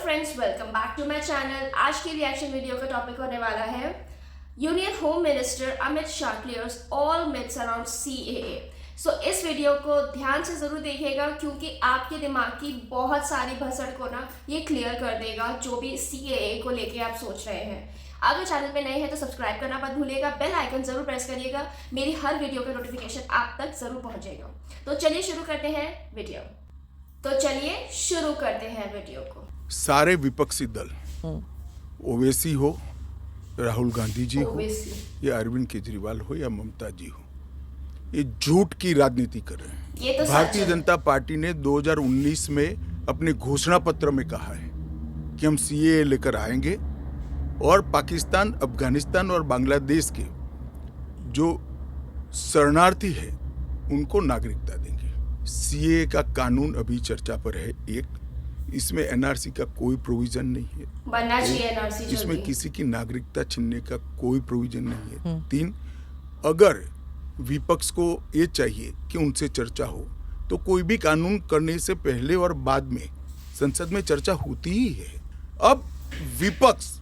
Friends, welcome back to my channel. आज की reaction video का टॉपिक होने वाला है union home minister Amit Shah clears all myths around CAA. So इस वीडियो को ध्यान से ज़रूर देखिएगा क्योंकि आपके दिमाग की बहुत सारी भसड़ को ना ये क्लियर कर देगा, जो भी सीएए को लेके आप सोच रहे हैं। अगर चैनल पे नए हैं तो सब्सक्राइब करना मत भूलिएगा, बेल आइकन ज़रूर प्रेस करिएगा, मेरी हर वीडियो का नोटिफिकेशन आप तक ज़रूर पहुँचेगा। तो चलिए शुरू करते हैं वीडियो को। सारे विपक्षी दल, ओवैसी हो, राहुल गांधी जी हो या अरविंद केजरीवाल हो या ममता जी हो, ये झूठ की राजनीति कर रहे हैं। ये तो भारतीय जनता पार्टी ने 2019 में अपने घोषणा पत्र में कहा है कि हम सीएए लेकर आएंगे और पाकिस्तान, अफगानिस्तान और बांग्लादेश के जो शरणार्थी है उनको नागरिकता देंगे। सीएए का कानून अभी चर्चा पर है। इसमें एनआरसी का कोई प्रोविजन नहीं है, बनना चाहिए एनआरसी। इसमें किसी की नागरिकता छीनने का कोई प्रोविजन नहीं है। 3, अगर विपक्ष को ये चाहिए कि उनसे चर्चा हो तो कोई भी कानून करने से पहले और बाद में संसद में चर्चा होती ही है। अब विपक्ष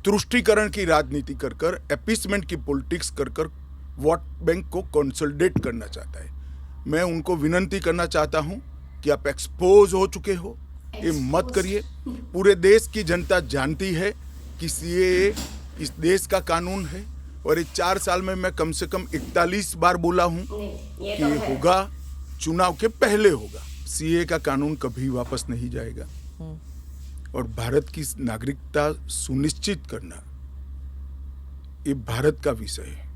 तुष्टीकरण की राजनीति कर एपीसमेंट की पॉलिटिक्स कर वोट बैंक को कंसोलिडेट करना चाहता है। मैं उनको विनती करना चाहता हूं कि आप एक्सपोज हो चुके हो, ये मत करिए। पूरे देश की जनता जानती है कि सीएए इस देश का कानून है और ये 4 साल में मैं कम से कम 41 बार बोला हूं कि ये होगा, चुनाव के पहले होगा। सीएए का कानून कभी वापस नहीं जाएगा और भारत की नागरिकता सुनिश्चित करना ये भारत का विषय है,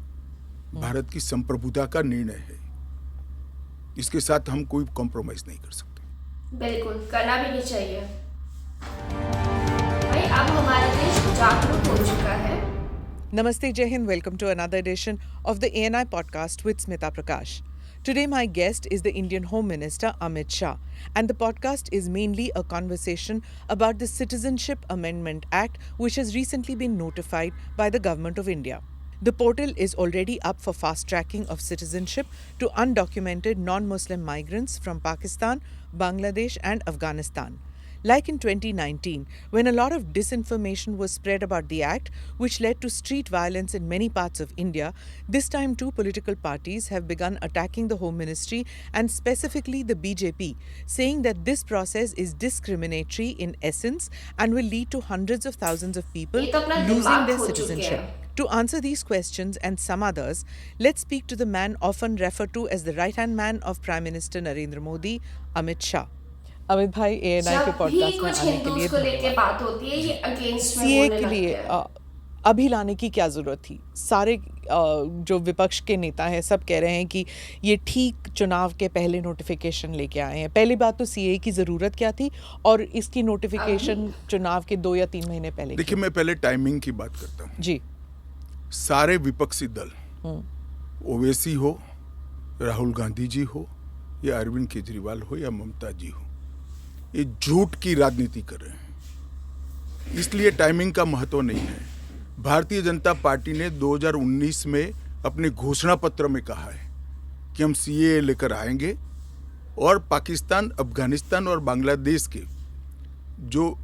भारत की संप्रभुता का निर्णय है। इसके साथ हम कोई कॉम्प्रोमाइज नहीं कर सकते। बिल्कुल करना भी नहीं चाहिए भाई। अब हमारा देश जागरूक हो चुका है। Namaste, Jai Hind. Welcome to another edition of the ANI podcast with Smita Prakash. Today, my guest is the Indian Home Minister Amit Shah, and the podcast is mainly a conversation about the Citizenship Amendment Act, which has recently been notified by the Government of India. The portal is already up for fast tracking of citizenship to undocumented non-Muslim migrants from Pakistan, Bangladesh, and Afghanistan. Like in 2019, when a lot of disinformation was spread about the act, which led to street violence in many parts of India, this time two political parties have begun attacking the Home Ministry and specifically the BJP, saying that this process is discriminatory in essence and will lead to hundreds of thousands of people losing their citizenship. To answer these questions and some others, let's speak to the man often referred to as the right-hand man of Prime Minister Narendra Modi, Amit Shah. Amit भाई, ANI के podcast में आने के लिए बात होती है, ये अगेंस्ट में सीए बोलने के लिए लगते हैं। अभी लाने की क्या जरूरत थी? सारे जो विपक्ष के नेता हैं सब कह रहे हैं कि ये ठीक चुनाव के पहले नोटिफिकेशन लेके आए हैं। पहली बात तो सीए की जरूरत क्या थी और इसकी नोटिफिकेशन चुनाव के 2 या 3 महीने पहले? देखिए, मैं पहले टाइमिंग की बात करता हूँ जी। सारे विपक्षी दल, ओवैसी हो, राहुल गांधी जी हो या अरविंद केजरीवाल हो या ममता जी हो, ये झूठ की राजनीति कर रहे हैं। इसलिए टाइमिंग का महत्व नहीं है। भारतीय जनता पार्टी ने 2019 में अपने घोषणा पत्र में कहा है कि हम सीएए लेकर आएंगे और पाकिस्तान, अफगानिस्तान और बांग्लादेश के जो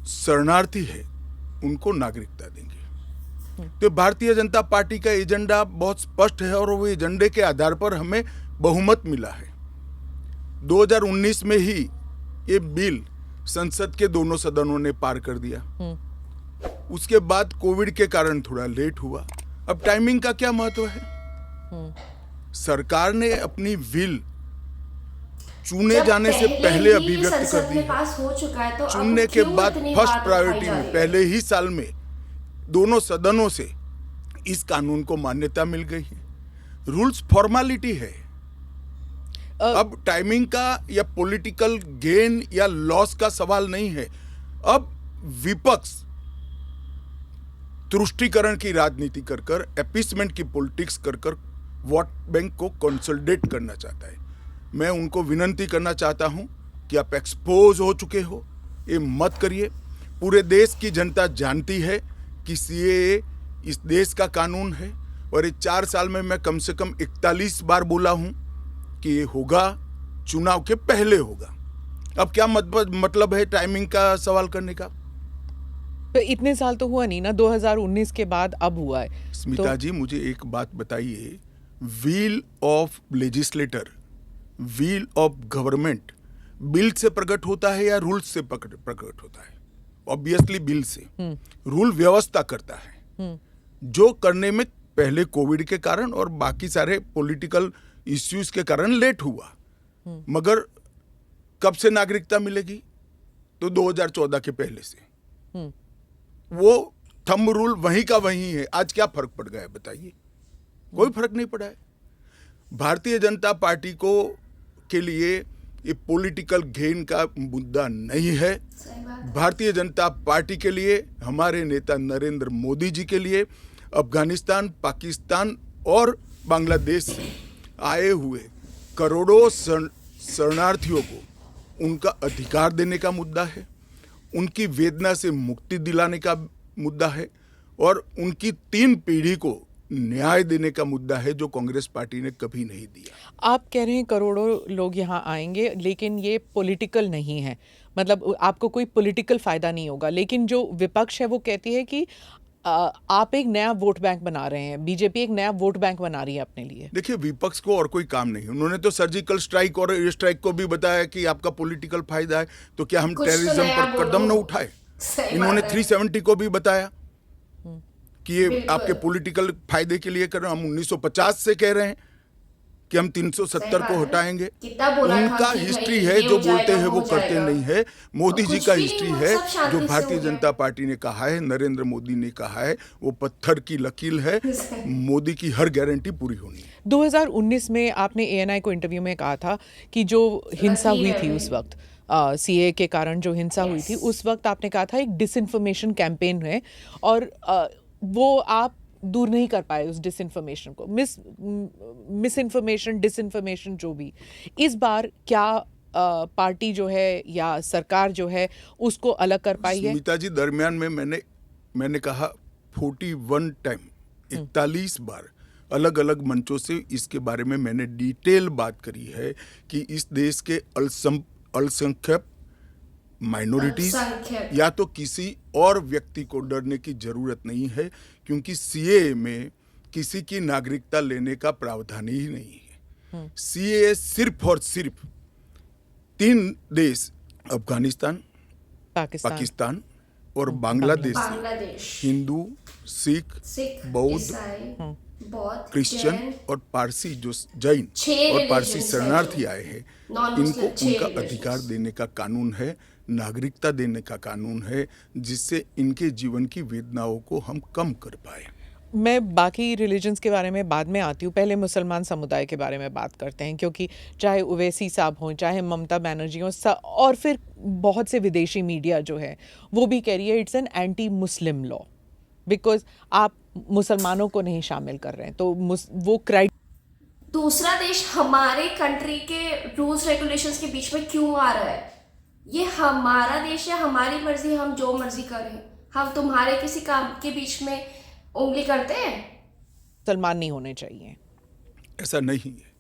शरणार्थी है उनको नागरिकता देंगे। तो भारतीय जनता पार्टी का एजेंडा बहुत स्पष्ट है और वो एजेंडे के आधार पर हमें बहुमत मिला है। 2019 में ही ये बिल संसद के दोनों सदनों ने पार कर दिया। उसके बाद कोविड के कारण थोड़ा लेट हुआ। अब टाइमिंग का क्या महत्व है? सरकार ने अपनी बिल चुने जाने से पहले अभिव्यक्त कर दी है। तो चुनने के बाद फर्स्ट प्रायोरिटी में पहले ही साल में दोनों सदनों से इस कानून को मान्यता मिल गई है। रूल्स फॉर्मेलिटी है। अब टाइमिंग का या पॉलिटिकल गेन या लॉस का सवाल नहीं है। अब विपक्ष तुष्टीकरण की राजनीति कर एपीसमेंट की पॉलिटिक्स कर वोट बैंक को कंसोलिडेट करना चाहता है। मैं उनको विनती करना चाहता हूं कि आप एक्सपोज हो चुके हो, ये मत करिए। पूरे देश की जनता जानती है कि सीएए इस देश का कानून है और ये 4 साल में मैं कम से कम 41 बार बोला हूं कि ये होगा, चुनाव के पहले होगा। अब क्या मतलब है टाइमिंग का सवाल करने का? तो इतने साल तो हुआ नहीं ना, 2019 के बाद अब हुआ है। स्मिता जी, मुझे एक बात बताइए, wheel of legislator, wheel of government bill से प्रकट होता है या रूल से प्रकट होता है? ऑब्वियसली बिल से। रूल व्यवस्था करता है, जो करने में पहले कोविड के कारण और बाकी सारे पॉलिटिकल इश्यूज के कारण लेट हुआ। मगर कब से नागरिकता मिलेगी? तो 2014 के पहले से। वो थंब रूल वहीं का वहीं है। आज क्या फर्क पड़ गया है बताइए? कोई फर्क नहीं पड़ा है। भारतीय जनता पार्टी को के लिए ये पॉलिटिकल गेन का मुद्दा नहीं है। भारतीय जनता पार्टी के लिए, हमारे नेता नरेंद्र मोदी जी के लिए अफगानिस्तान, पाकिस्तान और बांग्लादेश से आए हुए करोड़ों शरणार्थियों को उनका अधिकार देने का मुद्दा है, उनकी वेदना से मुक्ति दिलाने का मुद्दा है और उनकी 3 पीढ़ी को न्याय देने का मुद्दा है, जो कांग्रेस पार्टी ने कभी नहीं दिया। आप कह रहे हैं करोड़ों लोग यहाँ आएंगे, लेकिन ये पॉलिटिकल नहीं है, मतलब आपको कोई पॉलिटिकल फायदा नहीं होगा। लेकिन जो विपक्ष है वो कहती है कि आप एक नया वोट बैंक बना रहे हैं, बीजेपी एक नया वोट बैंक बना रही है अपने लिए। देखिए, विपक्ष को और कोई काम नहीं। उन्होंने तो सर्जिकल स्ट्राइक और एयर स्ट्राइक को भी बताया कि आपका पॉलिटिकल फायदा है, तो क्या हम टेररिज्म पर कदम न उठाए? इन्होंने 370 को भी बताया कि ये आपके पॉलिटिकल फायदे के लिए कर रहे हैं। हम 1950 से कह रहे हैं कि हम 370 को हटाएंगे। उनका हिस्ट्री है, जो बोलते हैं वो करते नहीं है। मोदी जी का हिस्ट्री है, जो भारतीय जनता पार्टी ने कहा है, नरेंद्र मोदी ने कहा है, वो पत्थर की लकीर है। मोदी की हर गारंटी पूरी होनी है। 2019 में आपने ANI को इंटरव्यू में कहा था कि जो हिंसा हुई थी उस वक्त, CAA के कारण जो हिंसा हुई थी, उस वक्त आपने कहा था एक डिसइंफॉर्मेशन कैंपेन है और वो आप दूर नहीं कर पाए उस डिसइंफॉर्मेशन को, मिस इन्फॉर्मेशन, डिसइंफॉर्मेशन, जो भी। इस बार क्या पार्टी जो है या सरकार जो है उसको अलग कर पाई है? स्मिता जी, दरमियान में मैंने कहा 41 टाइम, 41 बार अलग अलग मंचों से इसके बारे में मैंने डिटेल बात करी है कि इस देश के अल्पसंख्यक माइनॉरिटीज या तो किसी और व्यक्ति को डरने की जरूरत नहीं है, क्योंकि CAA में किसी की नागरिकता लेने का प्रावधान ही नहीं है। CAA सिर्फ और सिर्फ 3 देश, अफगानिस्तान, पाकिस्तान और बांग्लादेश से हिंदू, सिख, बौद्ध, क्रिश्चियन और पारसी, जो जैन और पारसी शरणार्थी आए हैं, इनको उनका अधिकार देने का कानून है, नागरिकता देने का कानून है, जिससे इनके जीवन की वेदनाओं को हम कम कर पाए। मैं बाकी रिलीजन्स के बारे में बाद में आती हूँ, पहले मुसलमान समुदाय के बारे में बात करते हैं, क्योंकि चाहे ओवैसी साहब हों, चाहे ममता बनर्जी हों, और फिर बहुत से विदेशी मीडिया जो है वो भी कह रही है it's an anti Muslim law, because आप मुसलमानों को नहीं शामिल कर रहे हैं। तो वो दूसरा देश हमारे कंट्री के रूल्स रेगुलेशंस के बीच में क्यों आ रहा है? ये हमारा देश है, हमारी मर्जी, हम जो मर्जी करें। हम तुम्हारे किसी काम के बीच में उंगली करते हैं? मुसलमान नहीं होने चाहिए, ऐसा नहीं है।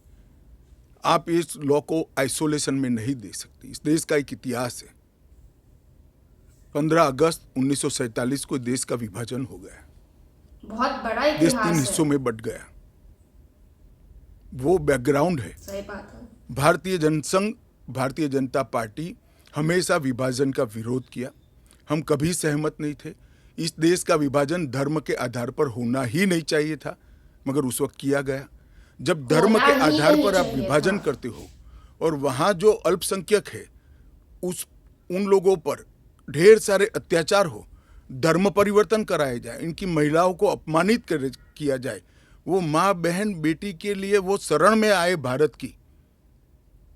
आप इस लॉ को आइसोलेशन में नहीं दे सकती। इस देश का एक इतिहास है। 15 अगस्त 1947 को देश का विभाजन हो गया, बहुत बड़ा इतिहास देश है। 3 हिस्सों में बंट गया। वो बैकग्राउंड है। सही बात है। भारतीय जनसंघ, भारतीय जनता पार्टी हमेशा विभाजन का विरोध किया। हम कभी सहमत नहीं थे। इस देश का विभाजन धर्म के आधार पर होना ही नहीं चाहिए था, मगर उस वक्त किया गया। जब धर्म के आधार पर आप विभाजन करते हो और वहाँ जो अल्पसंख्यक है उन लोगों पर ढेर सारे अत्याचार हो, धर्म परिवर्तन कराए जाए, इनकी महिलाओं को अपमानित किया जाए, वो माँ बहन बेटी के लिए वो शरण में आए भारत की,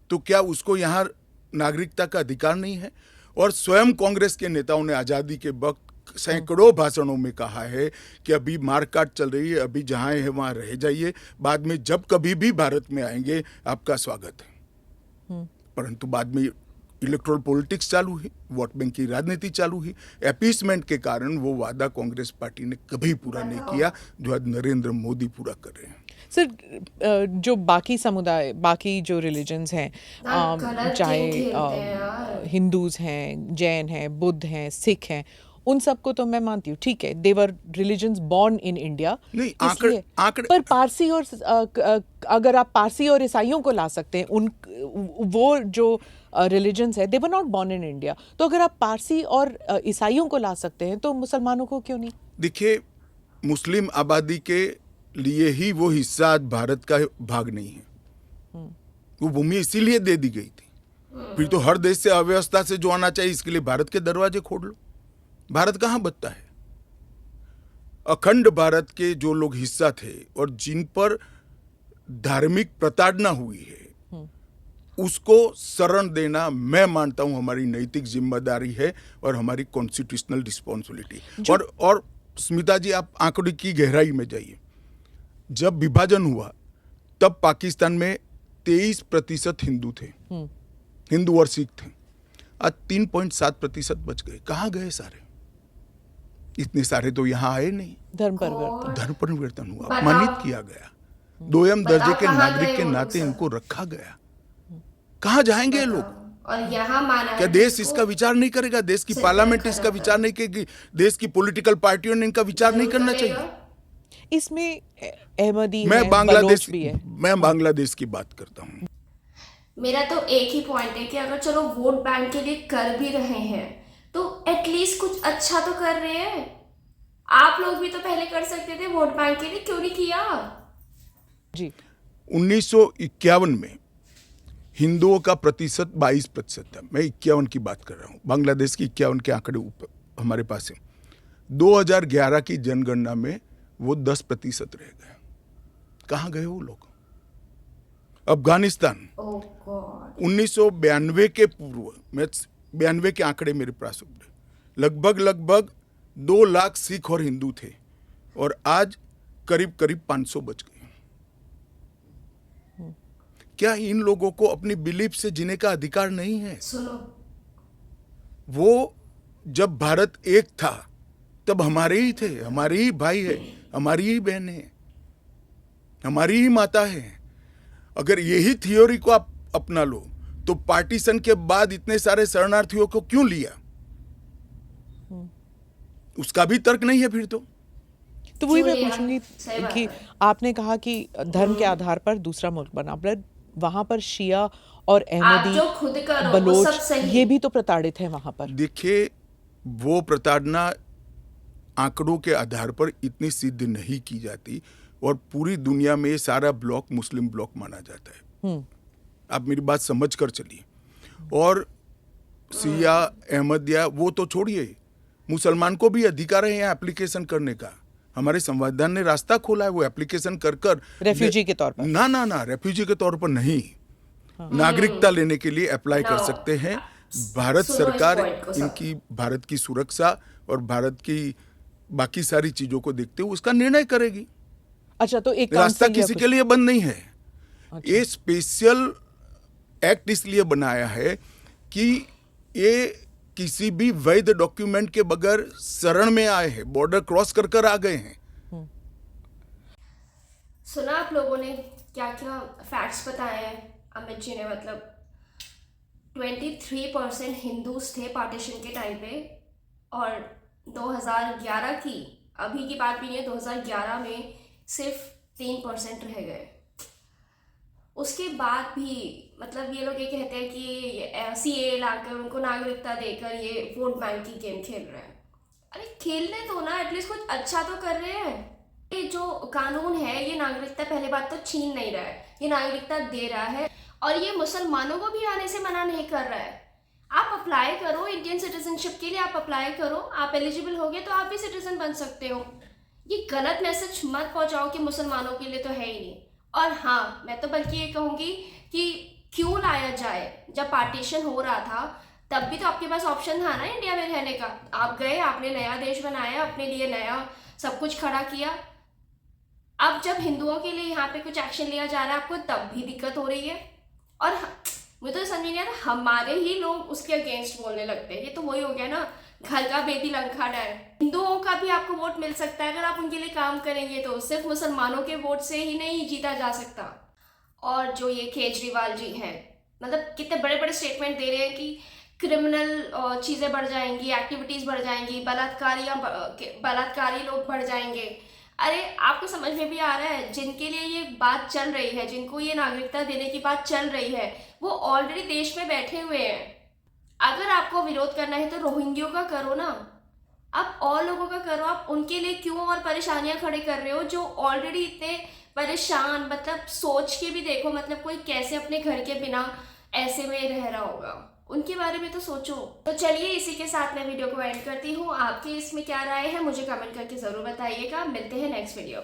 तो क्या उसको यहाँ नागरिकता का अधिकार नहीं है? और स्वयं कांग्रेस के नेताओं ने आज़ादी के वक्त सैकड़ों भाषणों में कहा है कि अभी मारकाट चल रही है, अभी जहाँ है वहाँ रह जाइए, बाद में जब कभी भी भारत में आएंगे आपका स्वागत है। परंतु बाद में इलेक्टोरल पॉलिटिक्स चालू हुई, वोट बैंक की राजनीति चालू हुई। अपीसमेंट के कारण वो वादा कांग्रेस पार्टी ने कभी पूरा नहीं किया, जो आज नरेंद्र मोदी पूरा कर रहे हैं। सर जो बाकी समुदाय, बाकी जो रिलीजन्स हैं, गलत चाहे गेम खेलते हैं यार। हिंदूज हैं, जैन हैं, बुद्ध हैं, सिख हैं, उन सबको तो मैं मानती हूँ, ठीक है, देवर रिलीजन्स बॉर्न इन इंडिया, नहीं, आंकड़े पर पारसी और अगर आप पारसी और ईसाइयों को ला सकते हैं, उन वो जो रिलीजन्स है, they were not born in India, तो अगर आप पारसी और ईसाइयों को ला सकते हैं तो मुसलमानों को क्यों नहीं? देखिए, मुस्लिम आबादी के लिए ही वो हिस्सा आज भारत का भाग नहीं है। वो भूमि इसीलिए दे दी गई थी। फिर तो हर देश से अव्यवस्था से जो आना चाहिए, इसके लिए भारत के दरवाजे खोल लो। भारत कहाँ बचता है? अखंड भारत के जो लोग हिस्सा थे और जिन पर धार्मिक प्रताड़ना हुई है, उसको शरण देना मैं मानता हूं हमारी नैतिक जिम्मेदारी है और हमारी कॉन्स्टिट्यूशनल रिस्पॉन्सिबिलिटी। और स्मिता जी, आप आंकड़े की गहराई में जाइए। जब विभाजन हुआ तब पाकिस्तान में 23% हिंदू थे, हिंदू और सिख थे। आज 3.7% बच गए। कहाँ गए सारे? इतने सारे तो यहाँ आए नहीं। धर्म परिवर्तन, धर्म परिवर्तन हुआ, अपमानित किया गया, दोयम दर्जे के कहाँ नागरिक गए के वो नाते सब? इनको रखा गया। कहाँ जाएंगे ये लोग? और यहाँ माना क्या है देश जिसको- इसका विचार नहीं करेगा? देश की सिर पार्लियामेंट पर इसका खड़ा विचार नहीं करेगी? देश की पॉलिटिकल पार्टियों ने इनका विचार नहीं जरूर करना करेगा। चाहिए? इसमें अहमदी मैं है, बांग्लादेश बलोच भी है। मैं बांग्लादेश की बात करता हूँ। मेरा तो एक ही पॉइंट है कि अगर चलो वोट बैंक के लिए कर भी रहे हैं तो एटलीस्ट कुछ अच्छा तो कर रहे हैं। आप लोग भी तो पहले कर सकते थे वोट बैंक के लिए, क्यों नहीं किया? जी 1951 में हिंदुओं का प्रतिशत 22% था। मैं 51 की बात कर रहा हूँ। बांग्लादेश की 51 के आंकड़े ऊपर हमारे पास है। 2011 की जनगणना में वो 10% रह गए। कहाँ गए वो लोग? अफगानिस्तान ओह गॉड, 1992 के पूर्व, मैं 92 के आंकड़े मेरे पास लगभग 2 लाख सिख और हिंदू थे और आज करीब 500 बच गए। क्या इन लोगों को अपनी बिलीफ से जीने का अधिकार नहीं है? सुनो, वो जब भारत एक था तब हमारे ही थे, हमारे ही भाई है, हमारी ही बहन है, हमारी ही माता है। अगर यही थियोरी को आप अपना लो तो पार्टीशन के बाद इतने सारे शरणार्थियों को क्यों लिया? उसका भी तर्क नहीं है फिर तो। वही मैं क्यों लिया? पूछूंगी सही बात कि है। आपने कहा कि धर्म के आधार पर दूसरा मुल्क बना, पर वहां पर शिया और आप अहमदी, जो खुद करो वो बलोच, सब सही। ये भी तो प्रताड़ित है वहां पर। देखिए, वो प्रताड़ना आंकड़ों के आधार पर इतनी सिद्ध नहीं की जाती और पूरी दुनिया में ये सारा ब्लॉक मुस्लिम ब्लॉक माना जाता है। आप मेरी बात समझ कर चलिए। और शिया, अहमदिया वो तो छोड़िए, मुसलमान को भी अधिकार है यहाँ एप्लीकेशन करने का। हमारे संविधान ने रास्ता खोला है वो एप्लीकेशन कर रेफ्यूजी के तौर पर? ना, रेफ्यूजी के तौर पर नहीं, नागरिकता लेने के लिए अप्लाई कर No. सकते हैं। भारत सुनो इस सरकार point को सब। इनकी भारत की सुरक्षा और भारत की बाकी सारी चीजों को देखते हुए उसका निर्णय करेगी। अच्छा, तो एक रास्ता काउंसिल या किसी कुछ- के लिए बंद नहीं है। अच्छा। ये स्पेशल एक्ट इसलिए बनाया है कि ये किसी भी वैध डॉक्यूमेंट के बगैर शरण में आए हैं, बॉर्डर क्रॉस कर आ गए हैं। सुना आप लोगों ने क्या क्या फैक्ट्स बताए हैं अमित जी ने? मतलब 23% हिंदूज थे पार्टीशन के टाइम पे, और 2011 की, अभी की बात भी नहीं है, 2011 में सिर्फ 3% रह गए। उसके बाद भी मतलब ये लोग ये कहते हैं कि सीए लाकर उनको नागरिकता देकर ये वोट बैंक की गेम खेल रहे हैं। अरे खेलने दो ना, एटलीस्ट कुछ अच्छा तो कर रहे हैं। ये जो कानून है ये नागरिकता पहले बात तो छीन नहीं रहा है, ये नागरिकता दे रहा है, और ये मुसलमानों को भी आने से मना नहीं कर रहा है। आप अप्लाई करो इंडियन सिटीजनशिप के लिए, आप अप्लाई करो, आप एलिजिबल हो गए तो आप भी सिटीजन बन सकते हो। ये गलत मैसेज मत पहुंचाओ कि मुसलमानों के लिए तो है ही नहीं। और हाँ, मैं तो बल्कि ये कहूँगी कि क्यों लाया जाए, जब पार्टीशन हो रहा था तब भी तो आपके पास ऑप्शन था ना इंडिया में रहने का। आप गए, आपने नया देश बनाया, अपने लिए नया सब कुछ खड़ा किया। अब जब हिंदुओं के लिए यहाँ पे कुछ एक्शन लिया जा रहा है आपको तब भी दिक्कत हो रही है। और मुझे तो समझ नहीं आता, हमारे ही लोग उसके अगेंस्ट बोलने लगते हैं। ये तो वही हो गया ना, घर का बेदी लंका डाय। हिंदुओं का भी आपको वोट मिल सकता है अगर आप उनके लिए काम करेंगे, तो सिर्फ मुसलमानों के वोट से ही नहीं जीता जा सकता। और जो ये केजरीवाल जी हैं, मतलब कितने बड़े बड़े स्टेटमेंट दे रहे हैं कि क्रिमिनल चीज़ें बढ़ जाएंगी, एक्टिविटीज़ बढ़ जाएंगी, बलात्कारी लोग बढ़ जाएंगे। अरे आपको समझ में भी आ रहा है, जिनके लिए ये बात चल रही है, जिनको ये नागरिकता देने की बात चल रही है, वो ऑलरेडी देश में बैठे हुए हैं। अगर आपको विरोध करना है तो रोहिंग्यों का करो ना, आप और लोगों का करो। आप उनके लिए क्यों और परेशानियां खड़े कर रहे हो जो ऑलरेडी इतने परेशान, मतलब सोच के भी देखो, मतलब कोई कैसे अपने घर के बिना ऐसे में रह रहा होगा, उनके बारे में तो सोचो। तो चलिए इसी के साथ मैं वीडियो को एंड करती हूँ। आपकी इसमें क्या राय है मुझे कमेंट करके ज़रूर बताइएगा। मिलते हैं नेक्स्ट वीडियो।